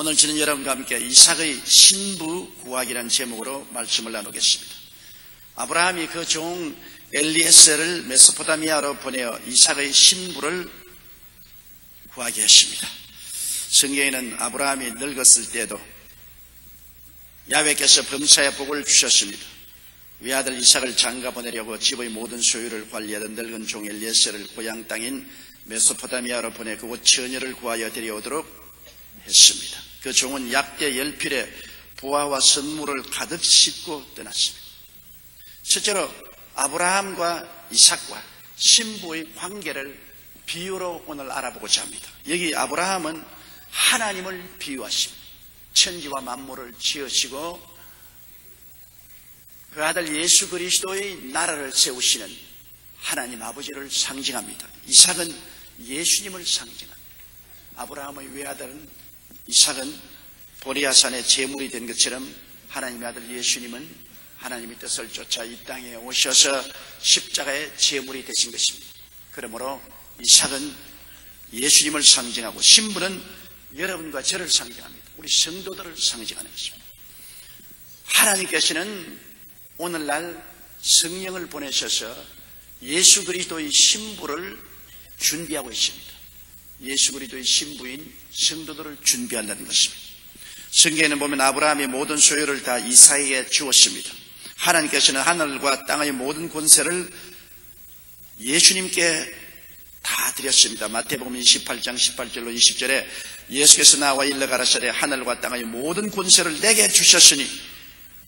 오늘 저는 여러분과 함께 이삭의 신부 구하기라는 제목으로 말씀을 나누겠습니다. 아브라함이 그 종 엘리에셀을 메소포타미아로 보내어 이삭의 신부를 구하게 했습니다. 성경에는 아브라함이 늙었을 때도 야훼께서 범사에 복을 주셨습니다. 외아들 이삭을 장가 보내려고 집의 모든 소유를 관리하던 늙은 종 엘리에셀을 고향 땅인 메소포타미아로 보내 그곳 처녀를 구하여 데려오도록 했습니다. 그 종은 약대 10필에 부하와 선물을 가득 싣고 떠났습니다. 첫째로 아브라함과 이삭과 신부의 관계를 비유로 오늘 알아보고자 합니다. 여기 아브라함은 하나님을 비유하십니다. 천지와 만물을 지으시고 그 아들 예수 그리스도의 나라를 세우시는 하나님 아버지를 상징합니다. 이삭은 예수님을 상징합니다. 아브라함의 외아들은 이삭은 보리아산의 제물이 된 것처럼 하나님의 아들 예수님은 하나님의 뜻을 쫓아 이 땅에 오셔서 십자가의 제물이 되신 것입니다. 그러므로 이삭은 예수님을 상징하고 신부는 여러분과 저를 상징합니다. 우리 성도들을 상징하는 것입니다. 하나님께서는 오늘날 성령을 보내셔서 예수 그리스도의 신부를 준비하고 있습니다. 예수 그리스도의 신부인 성도들을 준비한다는 것입니다. 성경에는 보면 아브라함이 모든 소유를 다 이삭에게 주었습니다. 하나님께서는 하늘과 땅의 모든 권세를 예수님께 다 드렸습니다. 마태복음 28장 18절로 20절에 예수께서 나와 일러 가라사대 하늘과 땅의 모든 권세를 내게 주셨으니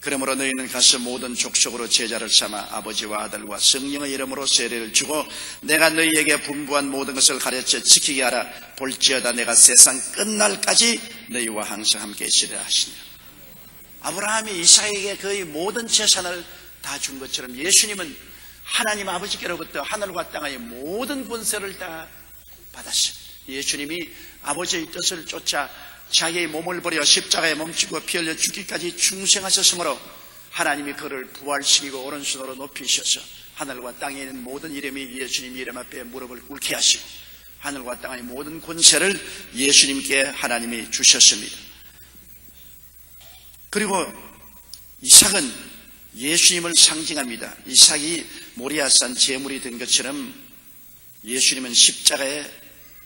그러므로 너희는 가서 모든 족속으로 제자를 삼아 아버지와 아들과 성령의 이름으로 세례를 주고 내가 너희에게 분부한 모든 것을 가르쳐 지키게 하라. 볼지어다 내가 세상 끝날까지 너희와 항상 함께 있으리라 하시니라. 아브라함이 이삭에게 그의 모든 재산을 다 준 것처럼 예수님은 하나님 아버지께로부터 하늘과 땅의 모든 권세를 다 받았습니다. 예수님이 아버지의 뜻을 쫓아 자기의 몸을 버려 십자가에 멈추고 피 흘려 죽기까지 충성하셨으므로 하나님이 그를 부활시키고 오른손으로 높이셔서 하늘과 땅에 있는 모든 이름이 예수님 이름 앞에 무릎을 꿇게 하시고 하늘과 땅의 모든 권세를 예수님께 하나님이 주셨습니다. 그리고 이삭은 예수님을 상징합니다. 이삭이 모리아산 제물이 된 것처럼 예수님은 십자가의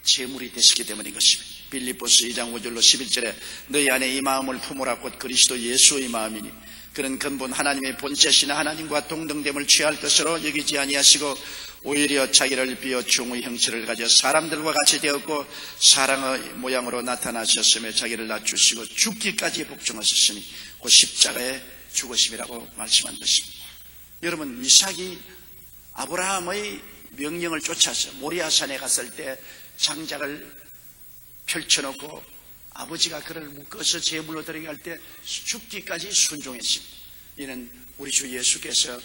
제물이 되시기 때문인 것입니다. 빌립보서 2장 5절로 11절에 너희 안에 이 마음을 품으라 곧 그리스도 예수의 마음이니 그는 근본 하나님의 본체시나 하나님과 동등됨을 취할 것으로 여기지 아니하시고 오히려 자기를 비어 종의 형체를 가져 사람들과 같이 되었고 사랑의 모양으로 나타나셨으며 자기를 낮추시고 죽기까지 복종하셨으니 곧 십자가에 죽으심이라고 말씀한 것입니다. 여러분, 이삭이 아브라함의 명령을 쫓아서 모리아산에 갔을 때 장작을 펼쳐놓고 아버지가 그를 묶어서 제물로 드리게 할 때 죽기까지 순종했습니다. 이는 우리 주 예수께서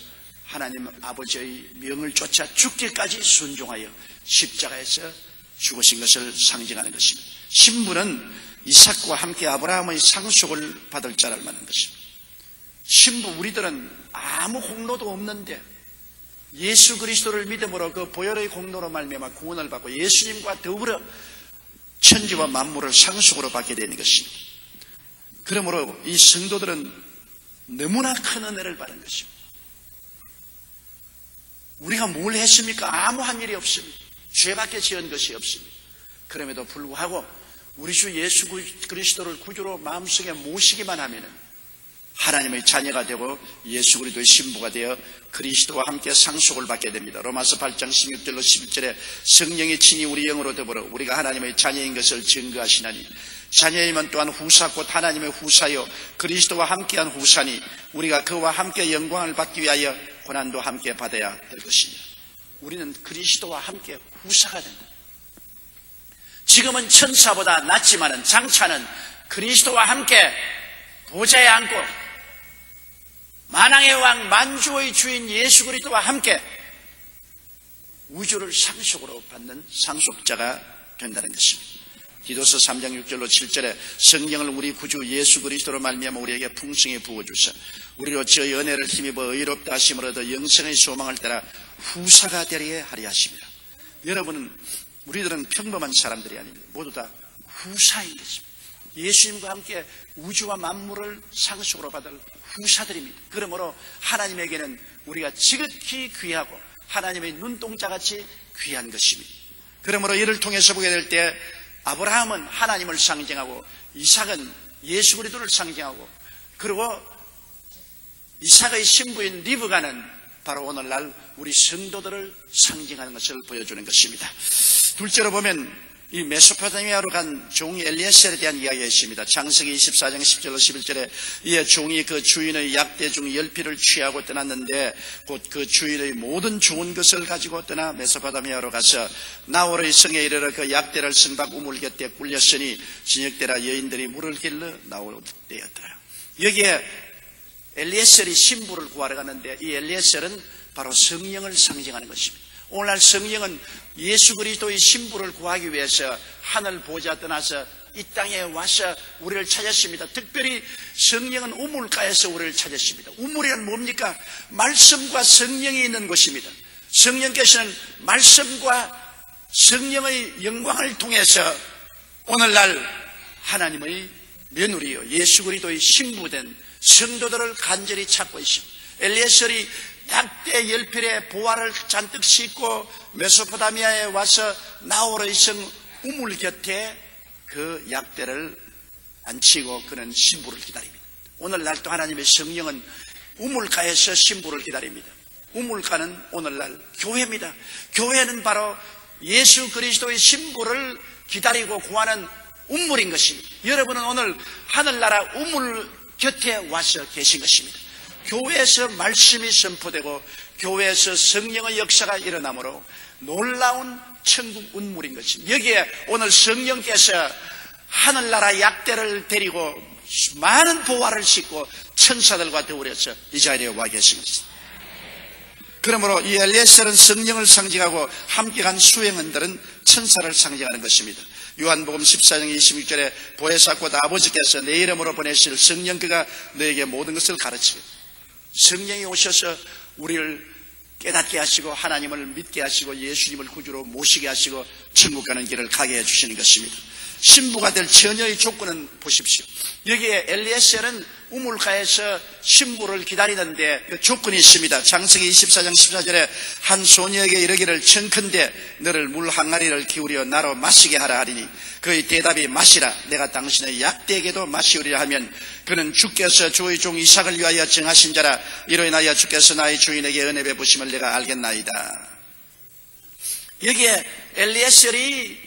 하나님 아버지의 명을 쫓아 죽기까지 순종하여 십자가에서 죽으신 것을 상징하는 것입니다. 신부는 이삭과 함께 아브라함의 상속을 받을 자를 말하는 것입니다. 신부 우리들은 아무 공로도 없는데 예수 그리스도를 믿음으로 그 보혈의 공로로 말미암아 구원을 받고 예수님과 더불어 천지와 만물을 상속으로 받게 되는 것입니다. 그러므로 이 성도들은 너무나 큰 은혜를 받은 것입니다. 우리가 뭘 했습니까? 아무한 일이 없습니다. 죄밖에 지은 것이 없습니다. 그럼에도 불구하고 우리 주 예수 그리스도를 구주로 마음속에 모시기만 하면 하나님의 자녀가 되고 예수 그리스도의 신부가 되어 그리스도와 함께 상속을 받게 됩니다. 로마서 8장 16절로 11절에 성령이 친히 우리 영으로 더불어 우리가 하나님의 자녀인 것을 증거하시나니 자녀이면 또한 후사 곧 하나님의 후사요 그리스도와 함께한 후사니 우리가 그와 함께 영광을 받기 위하여 고난도 함께 받아야 될 것이니라. 우리는 그리스도와 함께 후사가 된다. 지금은 천사보다 낫지만은 장차는 그리스도와 함께 보좌에 앉고 만왕의 왕 만주의 주인 예수 그리스도와 함께 우주를 상속으로 받는 상속자가 된다는 것입니다. 디도서 3장 6절로 7절에 성령을 우리 구주 예수 그리스도로 말미암아 우리에게 풍성히 부어주사 우리로 저의 은혜를 힘입어 의롭다 하심을 얻어 영생의 소망을 따라 후사가 되리에 하리 하십니다. 여러분은 우리들은 평범한 사람들이 아닙니다. 모두 다 후사인 것입니다. 예수님과 함께 우주와 만물을 상속으로 받을 후사들입니다. 그러므로 하나님에게는 우리가 지극히 귀하고 하나님의 눈동자같이 귀한 것입니다. 그러므로 이를 통해서 보게 될 때 아브라함은 하나님을 상징하고 이삭은 예수 그리스도를 상징하고 그리고 이삭의 신부인 리브가는 바로 오늘날 우리 성도들을 상징하는 것을 보여주는 것입니다. 둘째로 보면 이 메소포타미아로 간 종이 엘리에셀에 대한 이야기가 있습니다. 창세기 24장 10절로 11절에 이에 종이 그 주인의 약대 중 10피를 취하고 떠났는데 곧 그 주인의 모든 좋은 것을 가지고 떠나 메소포타미아로 가서 나홀의 성에 이르러 그 약대를 성박 우물 곁에 굴렸으니 저녁때라 여인들이 물을 길러 나올 때였더라. 여기에 엘리에셀이 신부를 구하러 갔는데 이 엘리에셀은 바로 성령을 상징하는 것입니다. 오늘날 성령은 예수 그리스도의 신부를 구하기 위해서 하늘 보좌 떠나서 이 땅에 와서 우리를 찾았습니다. 특별히 성령은 우물가에서 우리를 찾았습니다. 우물이란 뭡니까? 말씀과 성령이 있는 곳입니다. 성령께서는 말씀과 성령의 영광을 통해서 오늘날 하나님의 며느리요 예수 그리스도의 신부된 성도들을 간절히 찾고 있습니다. 엘리에셀이 약대 10필의 보화를 잔뜩 싣고 메소포타미아에 와서 나홀의 성 우물 곁에 그 약대를 앉히고 그는 신부를 기다립니다. 오늘날 또 하나님의 성령은 우물가에서 신부를 기다립니다. 우물가는 오늘날 교회입니다. 교회는 바로 예수 그리스도의 신부를 기다리고 구하는 우물인 것입니다. 여러분은 오늘 하늘나라 우물 곁에 와서 계신 것입니다. 교회에서 말씀이 선포되고 교회에서 성령의 역사가 일어나므로 놀라운 천국 운물인 것입니다. 여기에 오늘 성령께서 하늘나라 약대를 데리고 많은 보화를 싣고 천사들과 더불어서 이 자리에 와 계신 것입니다. 그러므로 이 엘리에셀은 성령을 상징하고 함께 간 수행원들은 천사를 상징하는 것입니다. 요한복음 14장 26절에 보혜사 곧 아버지께서 내 이름으로 보내실 성령 그가 너에게 모든 것을 가르치고 성령이 오셔서 우리를 깨닫게 하시고 하나님을 믿게 하시고 예수님을 구주로 모시게 하시고 천국 가는 길을 가게 해주시는 것입니다. 신부가 될 처녀의 조건은 보십시오. 여기에 엘리에셀은 우물가에서 신부를 기다리는데 그 조건이 있습니다. 창세기 24장 14절에 한 소녀에게 이르기를 청컨대 너를 물 항아리를 기울여 나로 마시게 하라 하리니 그의 대답이 마시라 내가 당신의 약대에게도 마시우리라 하면 그는 주께서 주의 종 이삭을 위하여 정하신 자라 이로 인하여 주께서 나의 주인에게 은혜 베푸심을 내가 알겠나이다. 여기에 엘리에셀이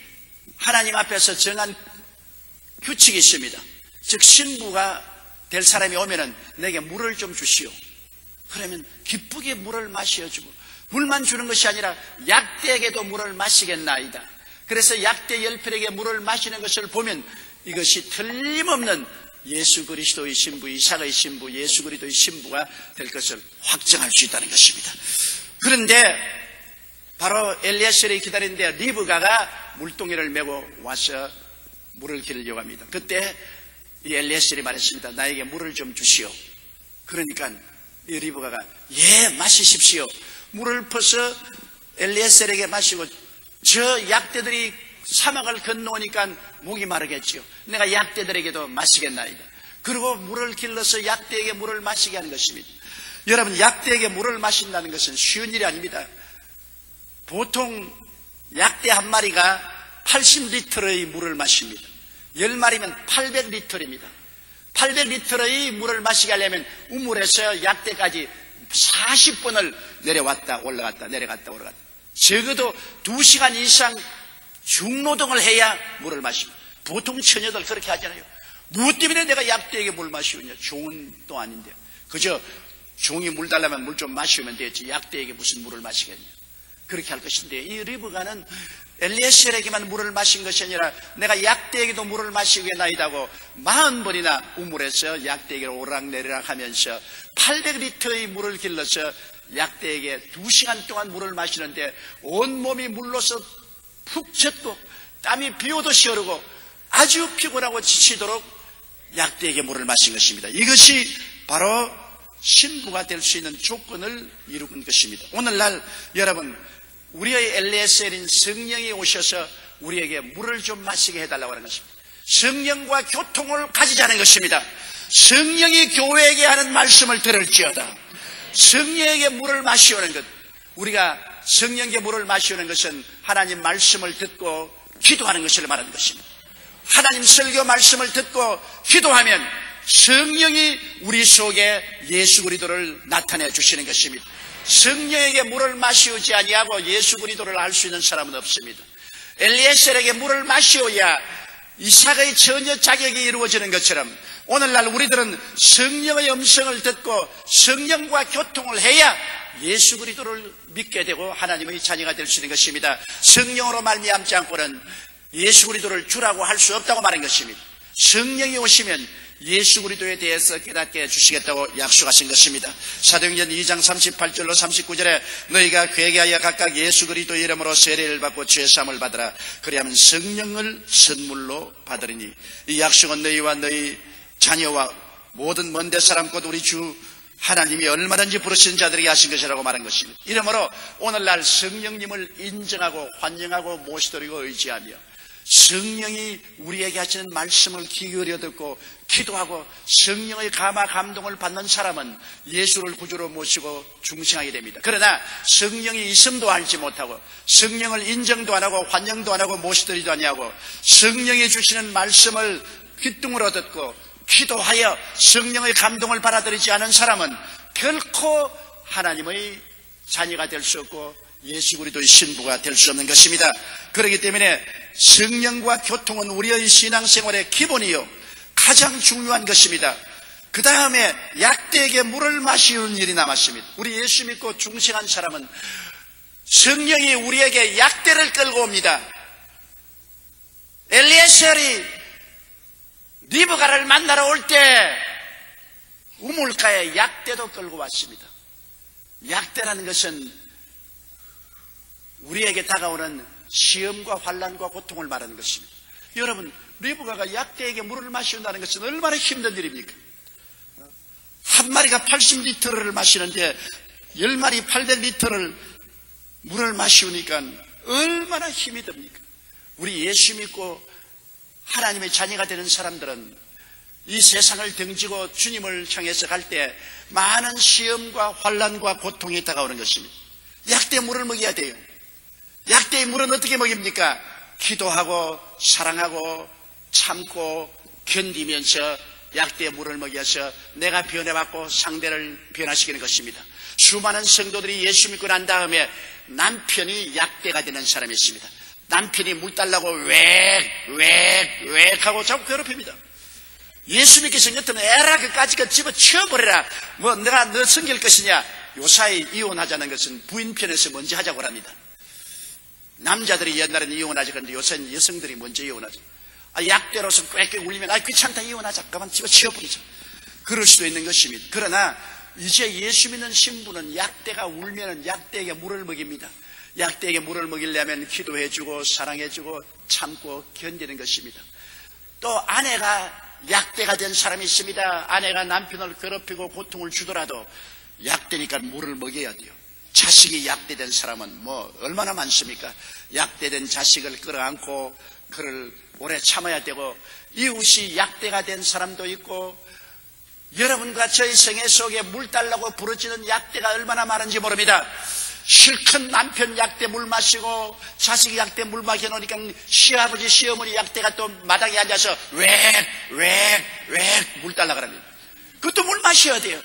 하나님 앞에서 정한 규칙이 있습니다. 즉 신부가 될 사람이 오면은 내게 물을 좀 주시오. 그러면 기쁘게 물을 마셔주고 물만 주는 것이 아니라 약대에게도 물을 마시겠나이다. 그래서 약대 10필에게 물을 마시는 것을 보면 이것이 틀림없는 예수 그리스도의 신부, 이삭의 신부, 예수 그리스도의 신부가 될 것을 확정할 수 있다는 것입니다. 그런데 바로 엘리에셀이 기다리는데 리브가가 물동이를 메고 와서 물을 기르려고 합니다. 그때 이 엘리에셀이 말했습니다. 나에게 물을 좀 주시오. 그러니까 이 리브가가 예 마시십시오. 물을 퍼서 엘리에셀에게 마시고 저 약대들이 사막을 건너오니까 목이 마르겠지요. 내가 약대들에게도 마시겠나이다. 그리고 물을 길러서 약대에게 물을 마시게 하는 것입니다. 여러분 약대에게 물을 마신다는 것은 쉬운 일이 아닙니다. 보통 약대 한 마리가 80리터의 물을 마십니다. 10마리면 800리터입니다. 800리터의 물을 마시게 하려면 우물에서 약대까지 40번을 내려왔다 올라갔다 내려갔다 올라갔다 적어도 2시간 이상 중노동을 해야 물을 마십니다. 보통 처녀들 그렇게 하잖아요. 무엇 때문에 내가 약대에게 물 마시우냐. 종은 또 아닌데 그저 종이 물 달라면 물 좀 마시면 되지 약대에게 무슨 물을 마시겠냐. 그렇게 할 것인데 이 리브가는 엘리에셀에게만 물을 마신 것이 아니라 내가 약대에게도 물을 마시겠나이다고 40번이나 우물에서 약대에게 오락내리락 하면서 800리터의 물을 길러서 약대에게 2시간 동안 물을 마시는데 온몸이 물로서 푹 젖고 땀이 비오듯이 흐르고 아주 피곤하고 지치도록 약대에게 물을 마신 것입니다. 이것이 바로 신부가 될 수 있는 조건을 이루는 것입니다. 오늘날 여러분 우리의 엘리에셀인 성령이 오셔서 우리에게 물을 좀 마시게 해달라고 하는 것입니다. 성령과 교통을 가지자는 것입니다. 성령이 교회에게 하는 말씀을 들을지어다. 성령에게 물을 마시오는 것, 우리가 성령에게 물을 마시오는 것은 하나님 말씀을 듣고 기도하는 것을 말하는 것입니다. 하나님 설교 말씀을 듣고 기도하면 성령이 우리 속에 예수 그리스도를 나타내 주시는 것입니다. 성령에게 물을 마시우지 아니하고 예수 그리스도를 알 수 있는 사람은 없습니다. 엘리에셀에게 물을 마시어야 이삭의 처녀 자격이 이루어지는 것처럼 오늘날 우리들은 성령의 음성을 듣고 성령과 교통을 해야 예수 그리스도를 믿게 되고 하나님의 자녀가 될 수 있는 것입니다. 성령으로 말미암지 않고는 예수 그리스도를 주라고 할 수 없다고 말한 것입니다. 성령이 오시면 예수 그리스도에 대해서 깨닫게 해주시겠다고 약속하신 것입니다. 사도행전 2장 38절로 39절에 너희가 회개하여 각각 예수 그리스도의 이름으로 세례를 받고 죄사함을 받으라. 그리하면 성령을 선물로 받으리니 이 약속은 너희와 너희 자녀와 모든 먼데 사람 곧 우리 주 하나님이 얼마든지 부르신 자들에게 하신 것이라고 말한 것입니다. 이러므로 오늘날 성령님을 인정하고 환영하고 모시드리고 의지하며 성령이 우리에게 하시는 말씀을 귀 기울여 듣고 기도하고 성령의 감화 감동을 받는 사람은 예수를 구주로 모시고 중생하게 됩니다. 그러나 성령이 있음도 알지 못하고 성령을 인정도 안 하고 환영도 안 하고 모시드리도 아니하고 성령이 주시는 말씀을 귓등으로 듣고 기도하여 성령의 감동을 받아들이지 않은 사람은 결코 하나님의 자녀가 될 수 없고 예수 그리스도의 신부가 될 수 없는 것입니다. 그렇기 때문에 성령과 교통은 우리의 신앙생활의 기본이요 가장 중요한 것입니다. 그 다음에 약대에게 물을 마시는 일이 남았습니다. 우리 예수 믿고 중생한 사람은 성령이 우리에게 약대를 끌고 옵니다. 엘리에셀이 리브가를 만나러 올 때 우물가에 약대도 끌고 왔습니다. 약대라는 것은 우리에게 다가오는 시험과 환난과 고통을 말하는 것입니다. 여러분, 리브가가 약대에게 물을 마신다는 것은 얼마나 힘든 일입니까? 한 마리가 80리터를 마시는데 10마리 800리터를 물을 마시우니까 얼마나 힘이 듭니까? 우리 예수 믿고 하나님의 자녀가 되는 사람들은 이 세상을 등지고 주님을 향해서 갈 때 많은 시험과 환난과 고통이 다가오는 것입니다. 약대 물을 먹여야 돼요. 약대의 물은 어떻게 먹입니까? 기도하고 사랑하고 참고 견디면서 약대의 물을 먹여서 내가 변해받고 상대를 변화시키는 것입니다. 수많은 성도들이 예수 믿고 난 다음에 남편이 약대가 되는 사람이 있습니다. 남편이 물 달라고 웩 하고 자꾸 괴롭힙니다. 예수 믿기 생겼으면 에라 그까지 집어치워버려라. 뭐 내가 너 섬길 것이냐. 요사이 이혼하자는 것은 부인 편에서 먼저 하자고 합니다. 남자들이 옛날에는 이혼하지. 그런데 요새는 여성들이 먼저 이혼하죠. 약대로서 꽥꽥 울리면 귀찮다 이혼하자. 그만 집어치워버리자. 그럴 수도 있는 것입니다. 그러나 이제 예수 믿는 신부는 약대가 울면은 약대에게 물을 먹입니다. 약대에게 물을 먹이려면 기도해주고 사랑해주고 참고 견디는 것입니다. 또 아내가 약대가 된 사람이 있습니다. 아내가 남편을 괴롭히고 고통을 주더라도 약대니까 물을 먹여야 돼요. 자식이 약대된 사람은 뭐 얼마나 많습니까? 약대된 자식을 끌어안고 그를 오래 참아야 되고, 이웃이 약대가 된 사람도 있고, 여러분과 저희 생애 속에 물 달라고 부르짖는 약대가 얼마나 많은지 모릅니다. 실컷 남편 약대 물 마시고 자식이 약대 물 마셔놓으니까 시아버지 시어머니 약대가 또 마당에 앉아서 물 달라 그럽니다. 그것도 물 마셔야 돼요.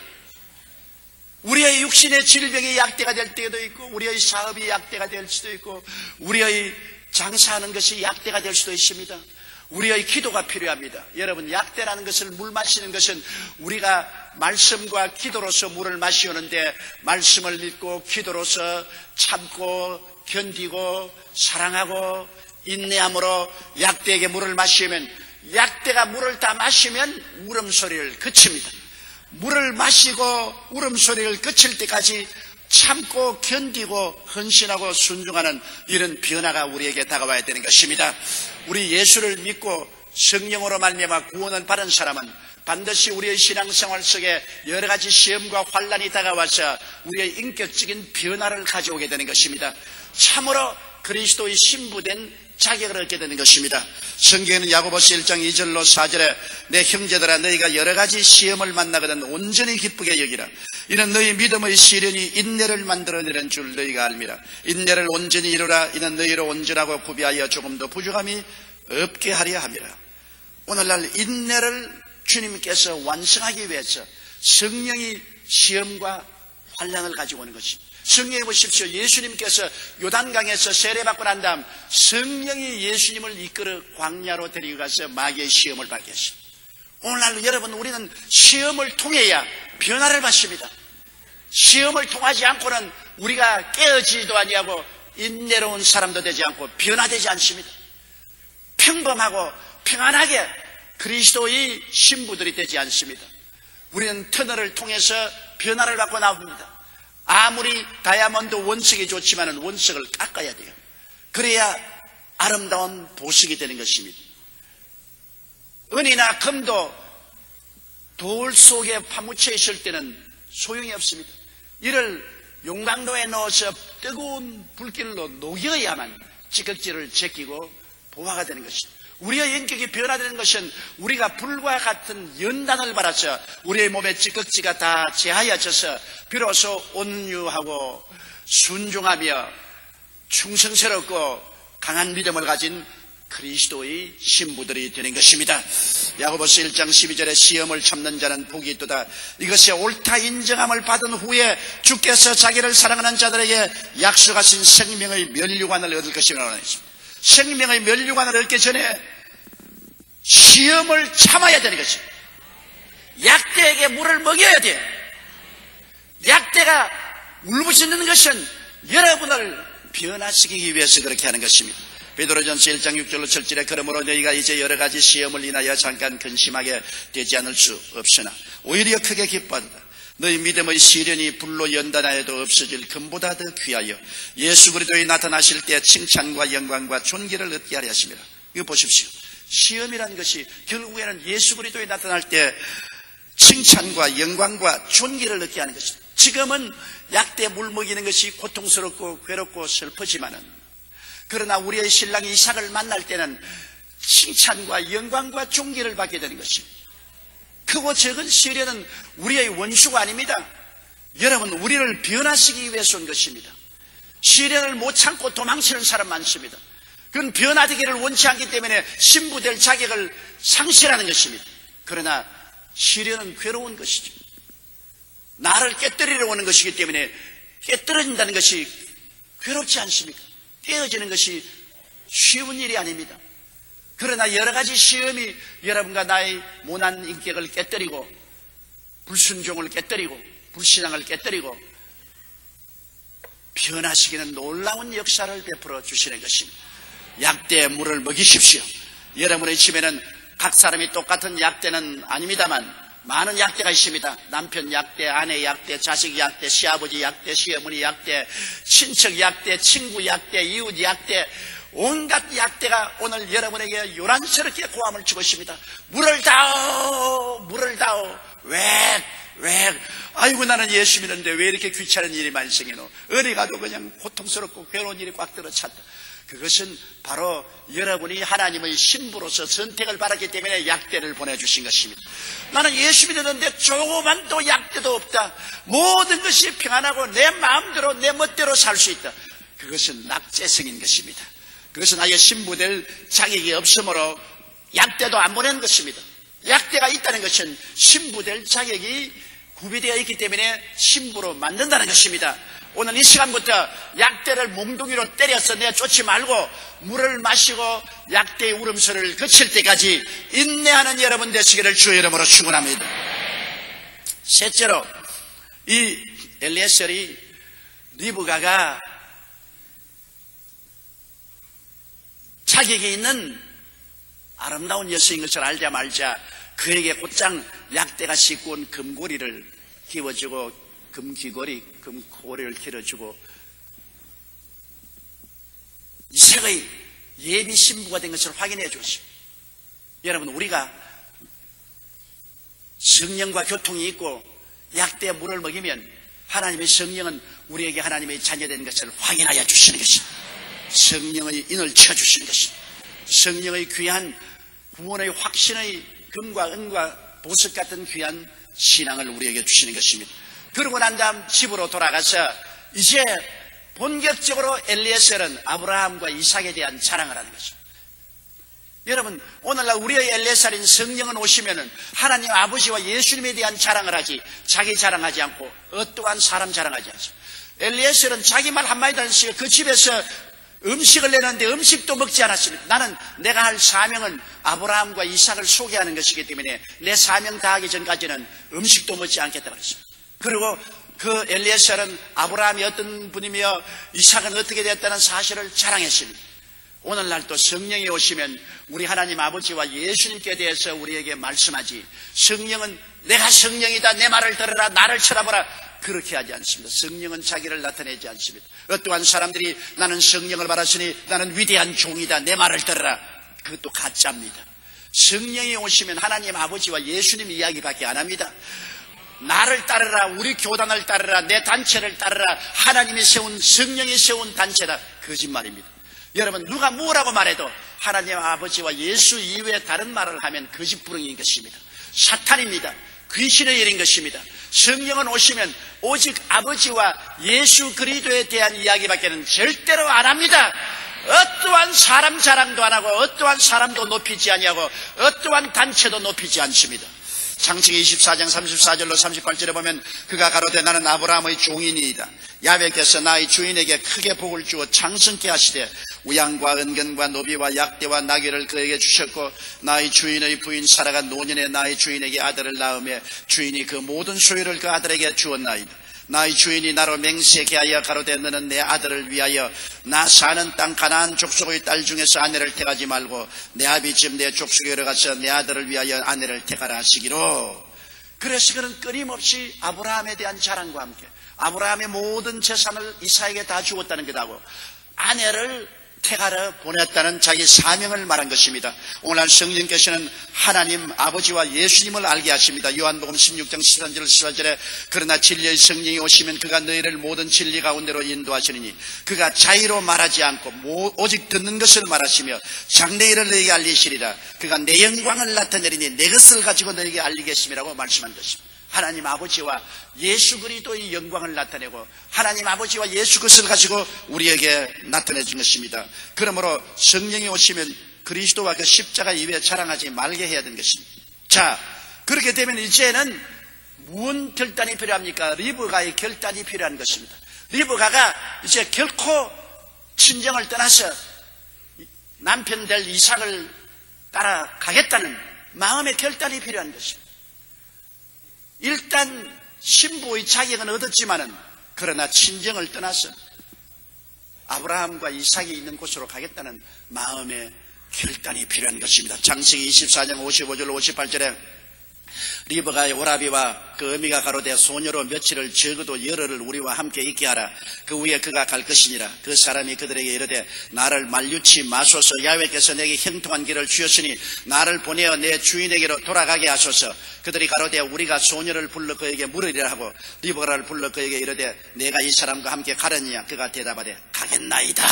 우리의 육신의 질병이 약대가 될 때도 있고, 우리의 사업이 약대가 될 수도 있고, 우리의 장사하는 것이 약대가 될 수도 있습니다. 우리의 기도가 필요합니다. 여러분, 약대라는 것을 물 마시는 것은 우리가 말씀과 기도로서 물을 마시오는데, 말씀을 믿고 기도로서 참고 견디고 사랑하고 인내함으로 약대에게 물을 마시면, 약대가 물을 다 마시면 울음소리를 그칩니다. 물을 마시고 울음소리를 그칠 때까지 참고 견디고 헌신하고 순종하는 이런 변화가 우리에게 다가와야 되는 것입니다. 우리 예수를 믿고 성령으로 말미암아 구원을 받은 사람은 반드시 우리의 신앙생활 속에 여러 가지 시험과 환난이 다가와서 우리의 인격적인 변화를 가져오게 되는 것입니다. 참으로 그리스도의 신부된 자격을 얻게 되는 것입니다. 성경에는 야고보서 1장 2절로 4절에 내 형제들아 너희가 여러 가지 시험을 만나거든 온전히 기쁘게 여기라. 이는 너희 믿음의 시련이 인내를 만들어내는 줄 너희가 알미라. 인내를 온전히 이루라. 이는 너희로 온전하고 구비하여 조금도 부족함이 없게 하려 함이라. 오늘날 인내를 주님께서 완성하기 위해서 성령이 시험과 환난을 가지고 오는 것입니다. 성령에 보십시오. 예수님께서 요단강에서 세례받고 난 다음 성령이 예수님을 이끌어 광야로 데리고 가서 마귀의 시험을 받게 했습니다. 오늘날 여러분, 우리는 시험을 통해야 변화를 받습니다. 시험을 통하지 않고는 우리가 깨어지지도 아니하고 인내로운 사람도 되지 않고 변화되지 않습니다. 평범하고 평안하게 그리스도의 신부들이 되지 않습니다. 우리는 터널을 통해서 변화를 받고 나옵니다. 아무리 다이아몬드 원석이 좋지만 원석을 깎아야 돼요. 그래야 아름다운 보석이 되는 것입니다. 은이나 금도 돌 속에 파묻혀 있을 때는 소용이 없습니다. 이를 용광로에 넣어서 뜨거운 불길로 녹여야만 찌꺼기를 제끼고 보화가 되는 것입니다. 우리의 인격이 변화되는 것은 우리가 불과 같은 연단을 받아서 우리의 몸의 찌꺼기가 다 제하여져서 비로소 온유하고 순종하며 충성스럽고 강한 믿음을 가진 그리스도의 신부들이 되는 것입니다. 야고보서 1장 12절에 시험을 참는 자는 복이 있도다. 이것이 옳다 인정함을 받은 후에 주께서 자기를 사랑하는 자들에게 약속하신 생명의 면류관을 얻을 것이라고 했습니다. 생명의 면류관을 얻기 전에 시험을 참아야 되는 것입니다. 약대에게 물을 먹여야 돼요. 약대가 울부짖는 것은 여러분을 변화시키기 위해서 그렇게 하는 것입니다. 베드로전서 1장 6절로 7절에 그러므로 너희가 이제 여러 가지 시험을 인하여 잠깐 근심하게 되지 않을 수 없으나 오히려 크게 기뻐한다. 너희 믿음의 시련이 불로 연단하여도 없어질 금보다 더 귀하여 예수 그리스도에 나타나실 때 칭찬과 영광과 존귀를 얻게 하려 하심이라. 이거 보십시오. 시험이라는 것이 결국에는 예수 그리스도에 나타날 때 칭찬과 영광과 존귀를 얻게 하는 것입니다. 지금은 약대 물 먹이는 것이 고통스럽고 괴롭고 슬프지만은, 그러나 우리의 신랑 이삭을 만날 때는 칭찬과 영광과 존귀를 받게 되는 것입니다. 크고 적은 시련은 우리의 원수가 아닙니다. 여러분, 우리를 변화시키기 위해서 온 것입니다. 시련을 못 참고 도망치는 사람 많습니다. 그건 변화되기를 원치 않기 때문에 신부될 자격을 상실하는 것입니다. 그러나 시련은 괴로운 것이죠. 나를 깨뜨리려 오는 것이기 때문에 깨뜨려진다는 것이 괴롭지 않습니까? 떼어지는 것이 쉬운 일이 아닙니다. 그러나 여러 가지 시험이 여러분과 나의 모난 인격을 깨뜨리고 불순종을 깨뜨리고 불신앙을 깨뜨리고 변화시키는 놀라운 역사를 베풀어 주시는 것입니다. 약대에 물을 먹이십시오. 여러분의 집에는 각 사람이 똑같은 약대는 아닙니다만 많은 약대가 있습니다. 남편 약대, 아내 약대, 자식 약대, 시아버지 약대, 시어머니 약대, 친척 약대, 친구 약대, 이웃 약대, 온갖 약대가 오늘 여러분에게 요란스럽게 고함을 주고 있습니다. 물을 다오, 물을 다오. 왜? 아이고, 나는 예수 믿는데 왜 이렇게 귀찮은 일이 많이 생기노? 어디 가도 그냥 고통스럽고 괴로운 일이 꽉 들어찼다. 그것은 바로 여러분이 하나님의 신부로서 선택을 받았기 때문에 약대를 보내주신 것입니다. 나는 예수 믿었는데 조그만도 약대도 없다. 모든 것이 평안하고 내 마음대로 내 멋대로 살 수 있다. 그것은 낙제성인 것입니다. 그것은 아예 신부될 자격이 없으므로 약대도 안 보내는 것입니다. 약대가 있다는 것은 신부될 자격이 구비되어 있기 때문에 신부로 만든다는 것입니다. 오늘 이 시간부터 약대를 몽둥이로 때려서 내쫓지 말고 물을 마시고 약대의 울음소리를 그칠 때까지 인내하는 여러분 되시기를 주의 이름으로 축원합니다. 셋째로, 이 엘리에셀이 리브가가 자격이 있는 아름다운 여성인 것을 알자 말자 그에게 곧장 약대가 싣고 온 금고리를 끼워주고 금귀걸이, 금코리를 길어주고 이삭의 예비 신부가 된 것을 확인해 주십시오. 여러분, 우리가 성령과 교통이 있고 약대에 물을 먹이면 하나님의 성령은 우리에게 하나님의 자녀된 것을 확인하여 주시는 것입니다. 성령의 인을 쳐주시는 것입니다. 성령의 귀한 구원의 확신의 금과 은과 보석 같은 귀한 신앙을 우리에게 주시는 것입니다. 그러고 난 다음 집으로 돌아가서 이제 본격적으로 엘리에셀은 아브라함과 이삭에 대한 자랑을 하는 것입니다. 여러분, 오늘날 우리의 엘리에셀인 성령은 오시면은 하나님 아버지와 예수님에 대한 자랑을 하지, 자기 자랑하지 않고 어떠한 사람 자랑하지 않습니다. 엘리에셀은 자기 말 한마디도 안 쓰고 그 집에서 음식을 내는데 음식도 먹지 않았습니다. 나는 내가 할 사명은 아브라함과 이삭을 소개하는 것이기 때문에 내 사명 다하기 전까지는 음식도 먹지 않겠다고 했습니다. 그리고 그 엘리에셀은 아브라함이 어떤 분이며 이삭은 어떻게 됐다는 사실을 자랑했습니다. 오늘날 또 성령이 오시면 우리 하나님 아버지와 예수님께 대해서 우리에게 말씀하지, 성령은 내가 성령이다, 내 말을 들으라, 나를 쳐다보라, 그렇게 하지 않습니다. 성령은 자기를 나타내지 않습니다. 어떠한 사람들이 나는 성령을 받았으니 나는 위대한 종이다, 내 말을 들으라, 그것도 가짜입니다. 성령이 오시면 하나님 아버지와 예수님 이야기밖에 안 합니다. 나를 따르라, 우리 교단을 따르라, 내 단체를 따르라, 하나님이 세운, 성령이 세운 단체다, 거짓말입니다. 여러분, 누가 뭐라고 말해도 하나님 아버지와 예수 이외에 다른 말을 하면 거짓부렁인 것입니다. 사탄입니다. 귀신의 일인 것입니다. 성령은 오시면 오직 아버지와 예수 그리스도에 대한 이야기밖에는 절대로 안 합니다. 어떠한 사람 자랑도 안 하고 어떠한 사람도 높이지 아니하고 어떠한 단체도 높이지 않습니다. 창세기 24장 34절로 38절에 보면 그가 가로되 나는 아브라함의 종이니이다. 야훼께서 나의 주인에게 크게 복을 주어 창성케 하시되 우양과 은근과 노비와 약대와 나귀를 그에게 주셨고 나의 주인의 부인 사라가 노년에 나의 주인에게 아들을 낳으며 주인이 그 모든 소유를 그 아들에게 주었나이다. 나의 주인이 나로 맹세케 하여 가로되 너는 내 아들을 위하여 나 사는 땅 가나안 족속의 딸 중에서 아내를 택하지 말고 내 아비집 내 족속에로 가서 내 아들을 위하여 아내를 택하라 하시기로. 그래서 그는 끊임없이 아브라함에 대한 자랑과 함께 아브라함의 모든 재산을 이삭에게 다 주었다는 것하고 아내를 택하러 보냈다는 자기 사명을 말한 것입니다. 오늘 성령께서는 하나님 아버지와 예수님을 알게 하십니다. 요한복음 16장 13절 14절에 그러나 진리의 성령이 오시면 그가 너희를 모든 진리 가운데로 인도하시느니 그가 자의로 말하지 않고 오직 듣는 것을 말하시며 장래일을 너희에게 알리시리라. 그가 내 영광을 나타내리니 내 것을 가지고 너희에게 알리겠음이라고 말씀한 것입니다. 하나님 아버지와 예수 그리스도의 영광을 나타내고 하나님 아버지와 예수 그리스도를 가지고 우리에게 나타내 준 것입니다. 그러므로 성령이 오시면 그리스도와 그 십자가 이외에 자랑하지 말게 해야 되는 것입니다. 자, 그렇게 되면 이제는 무슨 결단이 필요합니까? 리브가의 결단이 필요한 것입니다. 리브가가 이제 결코 친정을 떠나서 남편 될 이삭을 따라가겠다는 마음의 결단이 필요한 것입니다. 일단 신부의 자격은 얻었지만은 그러나 친정을 떠나서 아브라함과 이삭이 있는 곳으로 가겠다는 마음의 결단이 필요한 것입니다. 창세기 24장 55절 58절에 리브가의 오라비와 그 어미가 가로되 소녀로 며칠을 적어도 열흘을 우리와 함께 있게 하라. 그 후에 그가 갈 것이니라. 그 사람이 그들에게 이르되 나를 만류치 마소서. 야훼께서 내게 형통한 길을 주셨으니 나를 보내어 내 주인에게로 돌아가게 하소서. 그들이 가로되 우리가 소녀를 불러 그에게 물으리라 하고 리브가를 불러 그에게 이르되 내가 이 사람과 함께 가려니냐. 그가 대답하되 가겠나이다.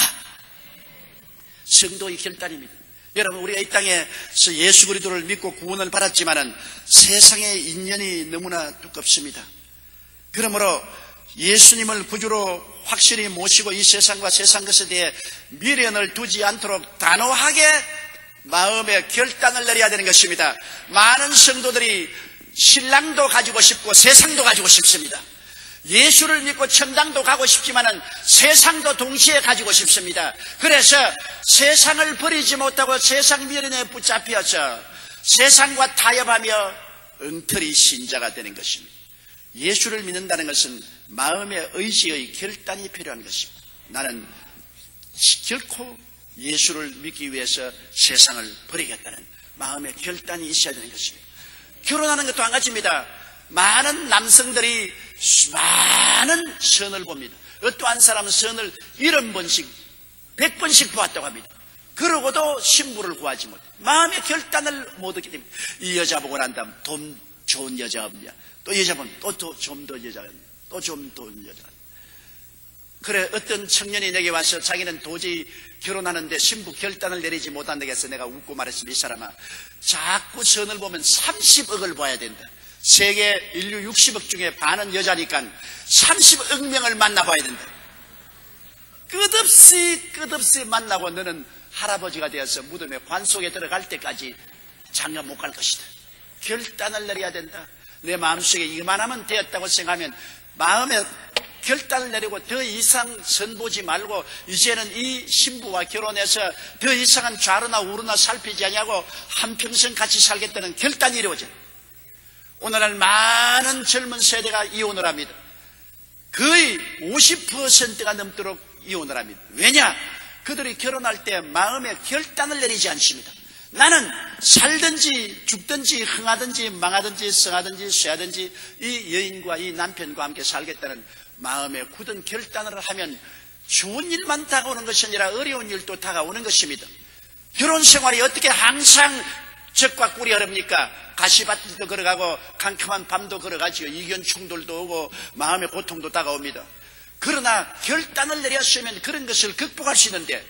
성도의 결단입니다. 여러분, 우리가 이 땅에서 예수 그리스도를 믿고 구원을 받았지만은 세상의 인연이 너무나 두껍습니다. 그러므로 예수님을 구주로 확실히 모시고 이 세상과 세상 것에 대해 미련을 두지 않도록 단호하게 마음의 결단을 내려야 되는 것입니다. 많은 성도들이 신랑도 가지고 싶고 세상도 가지고 싶습니다. 예수를 믿고 천당도 가고 싶지만은 세상도 동시에 가지고 싶습니다. 그래서 세상을 버리지 못하고 세상 미련에 붙잡혀서 세상과 타협하며 엉터리 신자가 되는 것입니다. 예수를 믿는다는 것은 마음의 의지의 결단이 필요한 것입니다. 나는 결코 예수를 믿기 위해서 세상을 버리겠다는 마음의 결단이 있어야 되는 것입니다. 결혼하는 것도 한 가지입니다. 많은 남성들이 많은 선을 봅니다. 어떠한 사람은 선을 70번씩 100번씩 보았다고 합니다. 그러고도 신부를 구하지 못해. 마음의 결단을 못 얻기 때문에 이 여자 보고 난 다음 돈 좋은 여자 없냐, 또 여자 보면 또 좀 더 여자 없냐, 또 좀 더 여자. 그래, 어떤 청년이 내게 와서 자기는 도저히 결혼하는데 신부 결단을 내리지 못한다고 해서 내가 웃고 말했습니다. 이 사람아, 자꾸 선을 보면 30억을 봐야 된다. 세계 인류 60억 중에 반은 여자니까 30억 명을 만나봐야 된다. 끝없이 만나고 너는 할아버지가 되어서 무덤에 관 속에 들어갈 때까지 장가 못 갈 것이다. 결단을 내려야 된다. 내 마음속에 이만하면 되었다고 생각하면 마음에 결단을 내리고 더 이상 선보지 말고 이제는 이 신부와 결혼해서 더 이상은 좌로나 우로나 살피지 않냐고 한평생 같이 살겠다는 결단이 이루어져. 오늘날 많은 젊은 세대가 이혼을 합니다. 거의 50%가 넘도록 이혼을 합니다. 왜냐? 그들이 결혼할 때 마음에 결단을 내리지 않습니다. 나는 살든지 죽든지 흥하든지 망하든지 성하든지 쇠하든지 이 여인과 이 남편과 함께 살겠다는 마음에 굳은 결단을 하면 좋은 일만 다가오는 것이 아니라 어려운 일도 다가오는 것입니다. 결혼 생활이 어떻게 항상 적과 꿀이 흐릅니까? 가시밭도 걸어가고 캄캄한 밤도 걸어가지요. 이견 충돌도 오고 마음의 고통도 다가옵니다. 그러나 결단을 내렸으면 그런 것을 극복할 수 있는데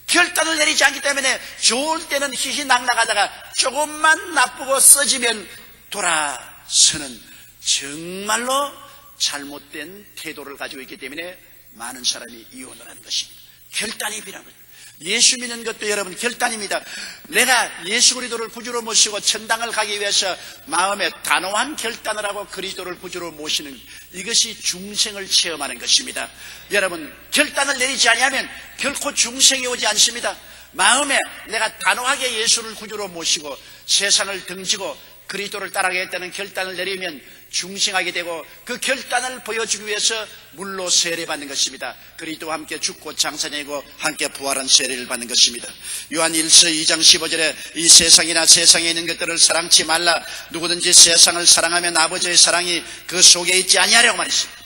결단을 내리지 않기 때문에 좋을 때는 희희낙낙하다가 조금만 나쁘고 써지면 돌아서는 정말로 잘못된 태도를 가지고 있기 때문에 많은 사람이 이혼을 하는 것입니다. 결단이 필요한 거죠. 예수 믿는 것도 여러분 결단입니다. 내가 예수 그리스도를 구주로 모시고 천당을 가기 위해서 마음에 단호한 결단을 하고 그리스도를 구주로 모시는 이것이 중생을 체험하는 것입니다. 여러분 결단을 내리지 아니하면 결코 중생이 오지 않습니다. 마음에 내가 단호하게 예수를 구주로 모시고 세상을 등지고 그리스도를 따라가겠다는 결단을 내리면 중생하게 되고 그 결단을 보여주기 위해서 물로 세례받는 것입니다. 그리스도와 함께 죽고 장사되고 함께 부활한 세례를 받는 것입니다. 요한 1서 2장 15절에 이 세상이나 세상에 있는 것들을 사랑치 말라. 누구든지 세상을 사랑하면 아버지의 사랑이 그 속에 있지 아니하려고 말했습니다.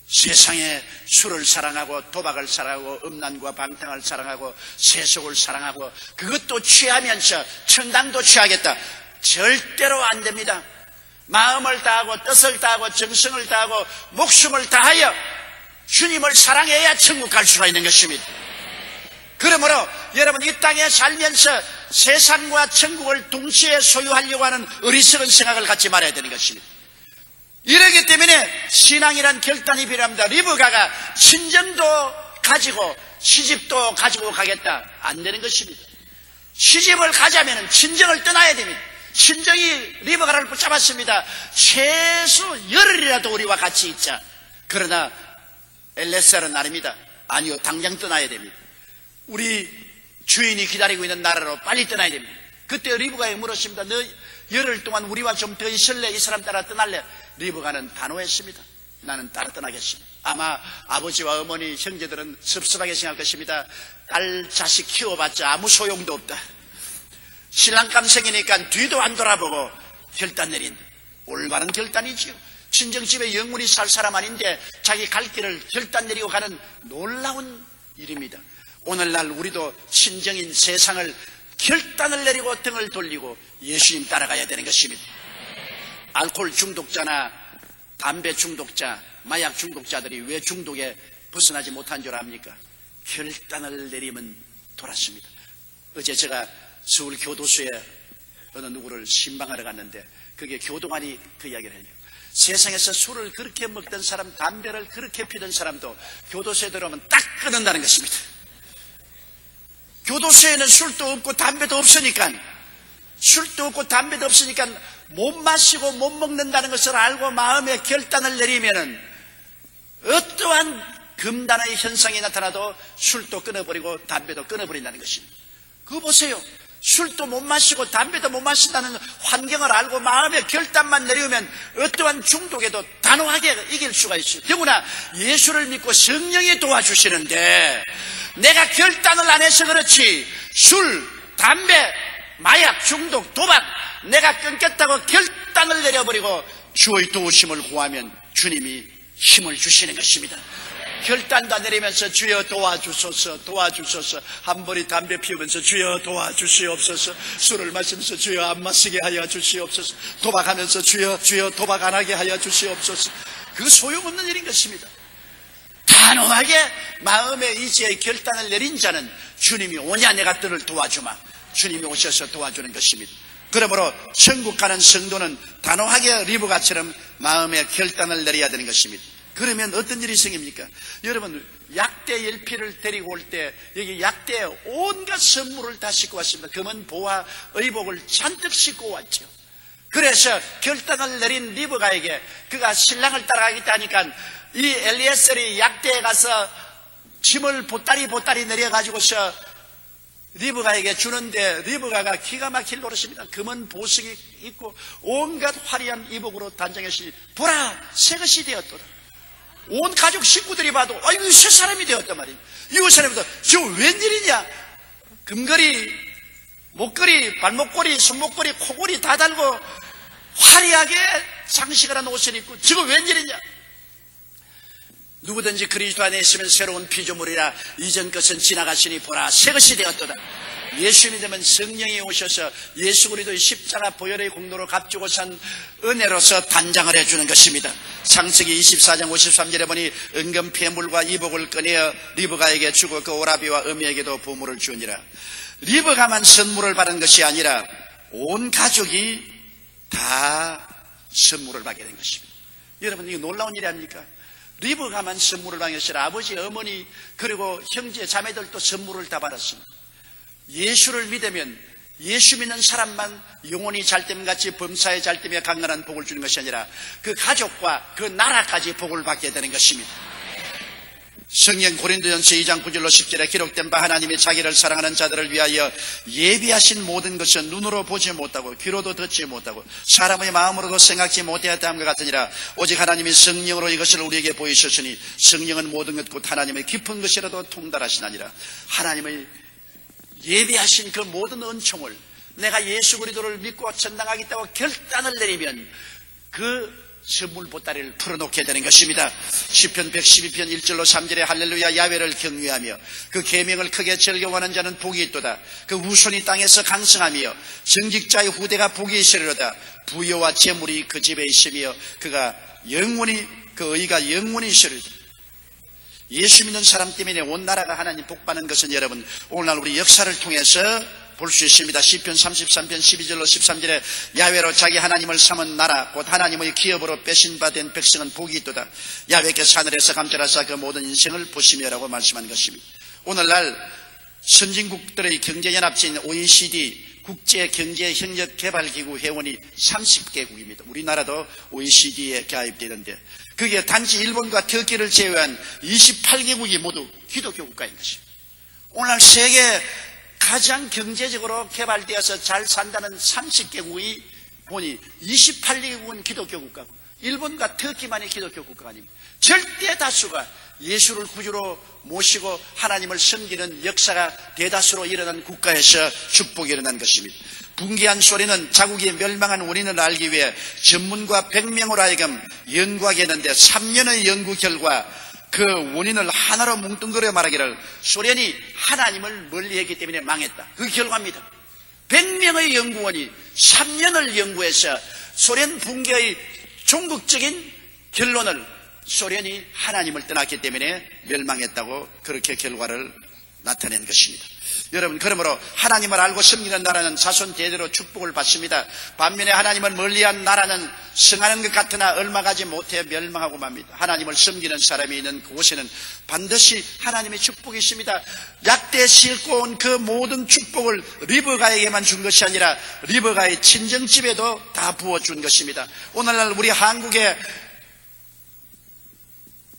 세상에 술을 사랑하고 도박을 사랑하고 음란과 방탕을 사랑하고 세속을 사랑하고 그것도 취하면서 천당도 취하겠다. 절대로 안 됩니다. 마음을 다하고 뜻을 다하고 정성을 다하고 목숨을 다하여 주님을 사랑해야 천국 갈 수가 있는 것입니다. 그러므로 여러분 이 땅에 살면서 세상과 천국을 동시에 소유하려고 하는 어리석은 생각을 갖지 말아야 되는 것입니다. 이러기 때문에 신앙이란 결단이 필요합니다. 리브가가 친정도 가지고 시집도 가지고 가겠다. 안 되는 것입니다. 시집을 가자면 친정을 떠나야 됩니다. 친정이 리브가를 붙잡았습니다. 최소 열흘이라도 우리와 같이 있자. 그러나 엘레셀은 아닙니다. 아니요, 당장 떠나야 됩니다. 우리 주인이 기다리고 있는 나라로 빨리 떠나야 됩니다. 그때 리브가에 물었습니다. 너 열흘 동안 우리와 좀 더 있을래? 이 사람 따라 떠날래? 리브가는 단호했습니다. 나는 따라 떠나겠습니다. 아마 아버지와 어머니 형제들은 섭섭하게 생각할 것입니다. 딸 자식 키워봤자 아무 소용도 없다. 신랑감 생기니까 뒤도 안 돌아보고 결단 내린 올바른 결단이지요. 친정집에 영문이 살 사람 아닌데 자기 갈 길을 결단 내리고 가는 놀라운 일입니다. 오늘날 우리도 친정인 세상을 결단을 내리고 등을 돌리고 예수님 따라가야 되는 것입니다. 알코올 중독자나 담배 중독자, 마약 중독자들이 왜 중독에 벗어나지 못한 줄 압니까? 결단을 내리면 돌았습니다. 어제 제가 서울 교도소에 어느 누구를 신방하러 갔는데 그게 교도관이 그 이야기를 해요. 세상에서 술을 그렇게 먹던 사람, 담배를 그렇게 피던 사람도 교도소에 들어오면 딱 끊는다는 것입니다. 교도소에는 술도 없고 담배도 없으니까 못 마시고 못 먹는다는 것을 알고 마음에 결단을 내리면은 어떠한 금단의 현상이 나타나도 술도 끊어버리고 담배도 끊어버린다는 것입니다. 그거 보세요. 술도 못 마시고 담배도 못 마신다는 환경을 알고 마음의 결단만 내리우면 어떠한 중독에도 단호하게 이길 수가 있어요. 더구나 예수를 믿고 성령이 도와주시는데 내가 결단을 안 해서 그렇지 술, 담배, 마약, 중독, 도박 내가 끊겠다고 결단을 내려버리고 주의 도우심을 구하면 주님이 힘을 주시는 것입니다. 결단도 내리면서 주여 도와주소서, 도와주소서. 한 번이 담배 피우면서 주여 도와주시옵소서. 술을 마시면서 주여 안 마시게 하여 주시옵소서. 도박하면서 주여 도박 안 하게 하여 주시옵소서. 그 소용없는 일인 것입니다. 다 단호하게 마음의 의지의 결단을 내린 자는 주님이 오냐 내가 너를 도와주마. 주님이 오셔서 도와주는 것입니다. 그러므로 천국 가는 성도는 단호하게 리브가처럼 마음의 결단을 내려야 되는 것입니다. 그러면 어떤 일이 생깁니까? 여러분, 약대 열피를 데리고 올 때 여기 약대에 온갖 선물을 다 싣고 왔습니다. 금은 보화 의복을 잔뜩 싣고 왔죠. 그래서 결단을 내린 리브가에게 그가 신랑을 따라가겠다 하니까 이 엘리에셀이 약대에 가서 짐을 보따리 내려가지고서 리브가에게 주는데 리브가가 기가 막힐 노릇입니다. 금은 보석이 있고 온갖 화려한 이복으로 단장했으니 보라 새것이 되었도다. 온 가족 식구들이 봐도 아이고 새 사람이 되었단 말이에요. 이웃 사람도 저 웬일이냐. 금걸이, 목걸이, 발목걸이, 손목걸이, 코걸이 다 달고 화려하게 장식을 한 옷을 입고 저거 웬일이냐. 누구든지 그리스도 안에 있으면 새로운 피조물이라 이전 것은 지나갔으니 보라 새것이 되었도다. 예수 믿으면 성령이 오셔서 예수 그리스도의 십자가 보혈의 공로로 값주고 산 은혜로서 단장을 해주는 것입니다. 창세기 24장 53절에 보니 은금 폐물과 이복을 꺼내어 리브가에게 주고 그 오라비와 어미에게도 보물을 주니라. 리브가만 선물을 받은 것이 아니라 온 가족이 다 선물을 받게 된 것입니다. 여러분 이거 놀라운 일이 아닙니까? 리브가만 선물을 받은 것이 아니라 아버지, 어머니 그리고 형제, 자매들도 선물을 다 받았습니다. 예수를 믿으면 예수 믿는 사람만 영혼이 잘됨같이 범사에 잘되며 강건한 복을 주는 것이 아니라 그 가족과 그 나라까지 복을 받게 되는 것입니다. 성경 고린도전서 2장 9절로 10절에 기록된 바 하나님이 자기를 사랑하는 자들을 위하여 예비하신 모든 것은 눈으로 보지 못하고 귀로도 듣지 못하고 사람의 마음으로도 생각지 못하였다 함과 같으니라. 오직 하나님이 성령으로 이것을 우리에게 보이셨으니 성령은 모든 것 곧 하나님의 깊은 것이라도 통달하시나니라. 하나님의 예비하신 그 모든 은총을 내가 예수 그리스도를 믿고 전당하겠다고 결단을 내리면 그 선물 보따리를 풀어놓게 되는 것입니다. 시편 112편 1절로 3절에 할렐루야 야훼를 경외하며 그 계명을 크게 즐겨하는 자는 복이 있도다. 그 후손이 땅에서 강성하며 정직자의 후대가 복이 있으리로다. 부여와 재물이 그 집에 있으며 그가 영원히 그 의가 영원히 있으리로다. 예수 믿는 사람 때문에 온 나라가 하나님 복받는 것은 여러분 오늘날 우리 역사를 통해서 볼 수 있습니다. 시편 33편 12절로 13절에 야훼로 자기 하나님을 삼은 나라 곧 하나님의 기업으로 배신받은 백성은 복이 있도다. 야훼께서 하늘에서 감찰하사 그 모든 인생을 보시며라고 말씀한 것입니다. 오늘날 선진국들의 경제연합체인 OECD 국제경제협력개발기구 회원이 30개국입니다. 우리나라도 OECD에 가입되는데 그게 단지 일본과 터키를 제외한 28개국이 모두 기독교 국가인 것입니다. 오늘날 세계 가장 경제적으로 개발되어서 잘 산다는 30개국이 보니 28개국은 기독교 국가고 일본과 터키만이 기독교 국가가 아닙니다. 절대 다수가 예수를 구주로 모시고 하나님을 섬기는 역사가 대다수로 일어난 국가에서 축복이 일어난 것입니다. 붕괴한 소리는 자국이 멸망한 원인을 알기 위해 전문가 100명으로 하여금 연구하게 했는데 3년의 연구 결과 그 원인을 하나로 뭉뚱그려 말하기를 소련이 하나님을 멀리했기 때문에 망했다. 그 결과입니다. 100명의 연구원이 3년을 연구해서 소련 붕괴의 종극적인 결론을 소련이 하나님을 떠났기 때문에 멸망했다고 그렇게 결과를 나타낸 것입니다. 여러분 그러므로 하나님을 알고 섬기는 나라는 자손 대대로 축복을 받습니다. 반면에 하나님을 멀리한 나라는 성하는 것 같으나 얼마 가지 못해 멸망하고 맙니다. 하나님을 섬기는 사람이 있는 그곳에는 반드시 하나님의 축복이 있습니다. 약대에 싣고 온 그 모든 축복을 리브가에게만 준 것이 아니라 리브가의 친정집에도 다 부어준 것입니다. 오늘날 우리 한국에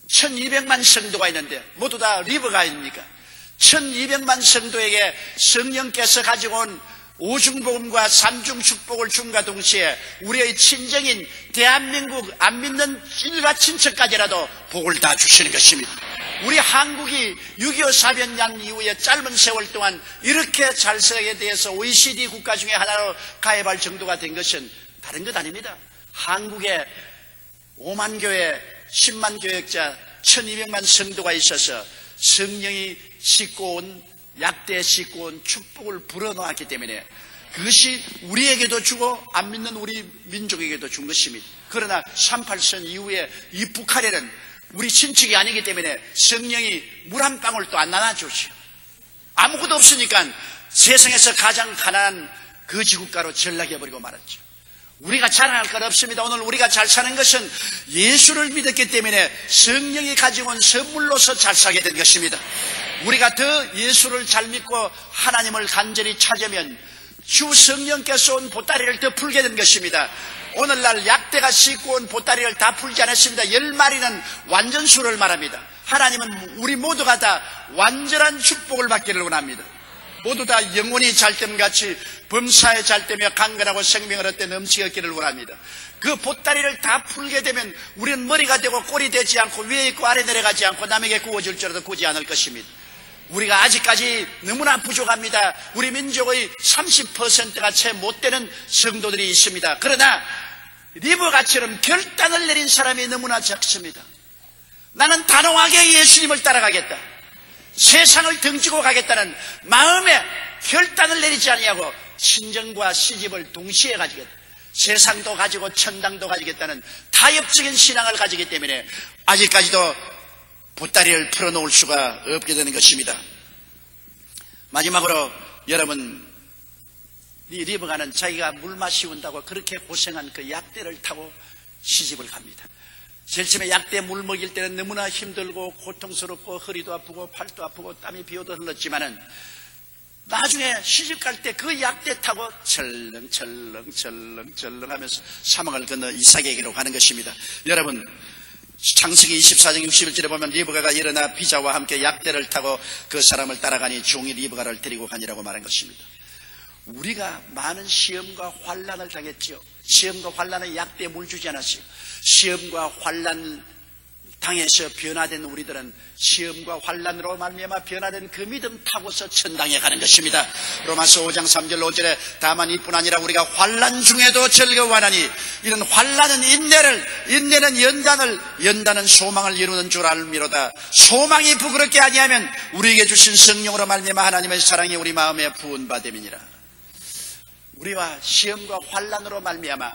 1200만 성도가 있는데 모두 다 리브가입니까? 1200만 성도에게 성령께서 가지고 온 오중복음과 삼중축복을 줌과 동시에 우리의 친정인 대한민국 안 믿는 일가 친척까지라도 복을 다 주시는 것입니다. 우리 한국이 6.25 사변양 이후에 짧은 세월 동안 이렇게 잘 살게 되어서 OECD 국가 중에 하나로 가입할 정도가 된 것은 다른 것 아닙니다. 한국에 5만 교회, 10만 교역자, 1200만 성도가 있어서 성령이 싣고 온 약대에 싣고 온 축복을 불어넣었기 때문에 그것이 우리에게도 주고 안 믿는 우리 민족에게도 준 것입니다. 그러나 38선 이후에 이 북한에는 우리 친척이 아니기 때문에 성령이 물 한 방울도 안 나눠주시오. 아무것도 없으니까 세상에서 가장 가난한 거지국가로 전락해버리고 말았죠. 우리가 자랑할 것 없습니다. 오늘 우리가 잘 사는 것은 예수를 믿었기 때문에 성령이 가지고 온 선물로서 잘 살게 된 것입니다. 우리가 더 예수를 잘 믿고 하나님을 간절히 찾으면 주 성령께서 온 보따리를 더 풀게 된 것입니다. 오늘날 약대가 싣고 온 보따리를 다 풀지 않았습니다. 10마리는 완전수를 말합니다. 하나님은 우리 모두가 다 완전한 축복을 받기를 원합니다. 모두 다 영혼이 잘됨같이 범사에 잘되며 강건하고 생명을 얻되 넘치게 얻기를 원합니다. 그 보따리를 다 풀게 되면 우리는 머리가 되고 꼴이 되지 않고 위에 있고 아래 내려가지 않고 남에게 구워줄 줄도 구지 않을 것입니다. 우리가 아직까지 너무나 부족합니다. 우리 민족의 30%가 채 못되는 성도들이 있습니다. 그러나 리브가처럼 결단을 내린 사람이 너무나 적습니다. 나는 단호하게 예수님을 따라가겠다, 세상을 등지고 가겠다는 마음에 결단을 내리지 아니하고 친정과 시집을 동시에 가지겠다, 세상도 가지고 천당도 가지겠다는 타협적인 신앙을 가지기 때문에 아직까지도 보따리를 풀어놓을 수가 없게 되는 것입니다. 마지막으로 여러분, 이 리브가는 자기가 물 마시운다고 그렇게 고생한 그 약대를 타고 시집을 갑니다. 제일 처음에 약대 물 먹일 때는 너무나 힘들고 고통스럽고 허리도 아프고 팔도 아프고 땀이 비오도 흘렀지만은 나중에 시집 갈 때 그 약대 타고 철렁철렁 하면서 사막을 건너 이삭에게로 가는 것입니다. 여러분, 창세기 24장 61절에 보면 리브가가 일어나 비자와 함께 약대를 타고 그 사람을 따라가니 종이 리브가를 데리고 가니라고 말한 것입니다. 우리가 많은 시험과 환난을 당했죠. 시험과 환난에 약대 물 주지 않았어요. 시험과 환난 당해서 변화된 우리들은 시험과 환난으로 말미암아 변화된 그 믿음 타고서 천당에 가는 것입니다. 로마서 5장 3절 5절에 다만 이뿐 아니라 우리가 환난 중에도 즐거워하나니 이런 환난은 인내는 연단은 소망을 이루는 줄 알미로다. 소망이 부끄럽게 아니하면 우리에게 주신 성령으로 말미암아 하나님의 사랑이 우리 마음에 부은바됨이니라. 우리와 시험과 환난으로 말미암아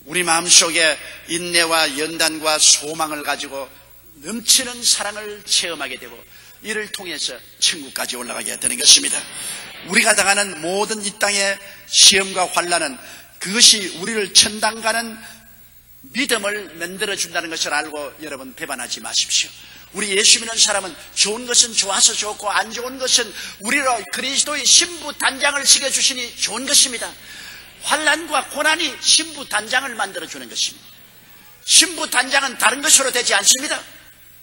우리 마음속에 인내와 연단과 소망을 가지고 넘치는 사랑을 체험하게 되고 이를 통해서 천국까지 올라가게 되는 것입니다. 우리가 당하는 모든 이 땅의 시험과 환난은 그것이 우리를 천당 가는 믿음을 만들어준다는 것을 알고 여러분 배반하지 마십시오. 우리 예수 믿는 사람은 좋은 것은 좋아서 좋고 안 좋은 것은 우리로 그리스도의 신부 단장을 시켜주시니 좋은 것입니다. 환난과 고난이 신부 단장을 만들어주는 것입니다. 신부 단장은 다른 것으로 되지 않습니다.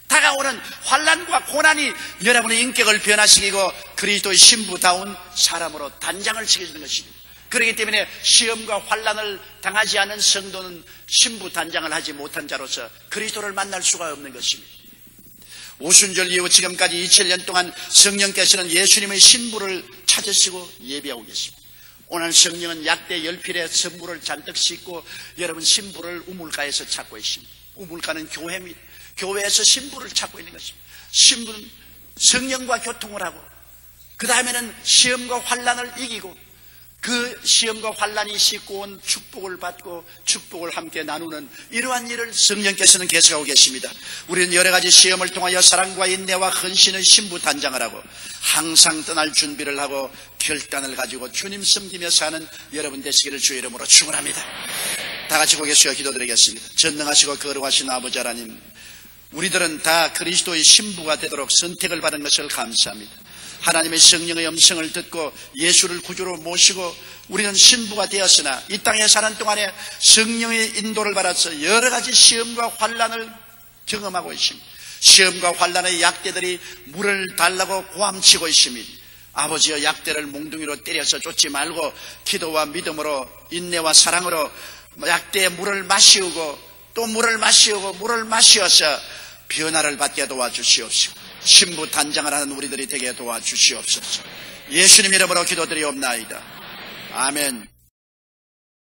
다가오는 환난과 고난이 여러분의 인격을 변화시키고 그리스도의 신부다운 사람으로 단장을 시켜주는 것입니다. 그렇기 때문에 시험과 환난을 당하지 않은 성도는 신부 단장을 하지 못한 자로서 그리스도를 만날 수가 없는 것입니다. 오순절 이후 지금까지 2000년 동안 성령께서는 예수님의 신부를 찾으시고 예배하고 계십니다. 오늘 성령은 약대 10필에 선물을 잔뜩 싣고 여러분 신부를 우물가에서 찾고 있습니다. 우물가는 교회입니다. 교회에서 신부를 찾고 있는 것입니다. 신부는 성령과 교통을 하고 그 다음에는 시험과 환난을 이기고 그 시험과 환난이 싣고 온 축복을 받고 축복을 함께 나누는 이러한 일을 성령께서는 계속하고 계십니다. 우리는 여러 가지 시험을 통하여 사랑과 인내와 헌신의 신부 단장을 하고 항상 떠날 준비를 하고 결단을 가지고 주님 섬기며 사는 여러분 되시기를 주의 이름으로 축원합니다. 다 같이 고개 숙여 기도드리겠습니다. 전능하시고 거룩하신 아버지 하나님, 우리들은 다 그리스도의 신부가 되도록 선택을 받은 것을 감사합니다. 하나님의 성령의 음성을 듣고 예수를 구주로 모시고 우리는 신부가 되었으나 이 땅에 사는 동안에 성령의 인도를 받아서 여러 가지 시험과 환난을 경험하고 있습니다. 시험과 환난의 약대들이 물을 달라고 고함치고 있습니다. 아버지여, 약대를 몽둥이로 때려서 쫓지 말고 기도와 믿음으로 인내와 사랑으로 약대의 물을 마시우고 또 물을 마시어서 변화를 받게 도와주시옵시고 신부 단장을 하는 우리들이 되게 도와주시옵소서. 예수님 이름으로 기도드리옵나이다. 아멘.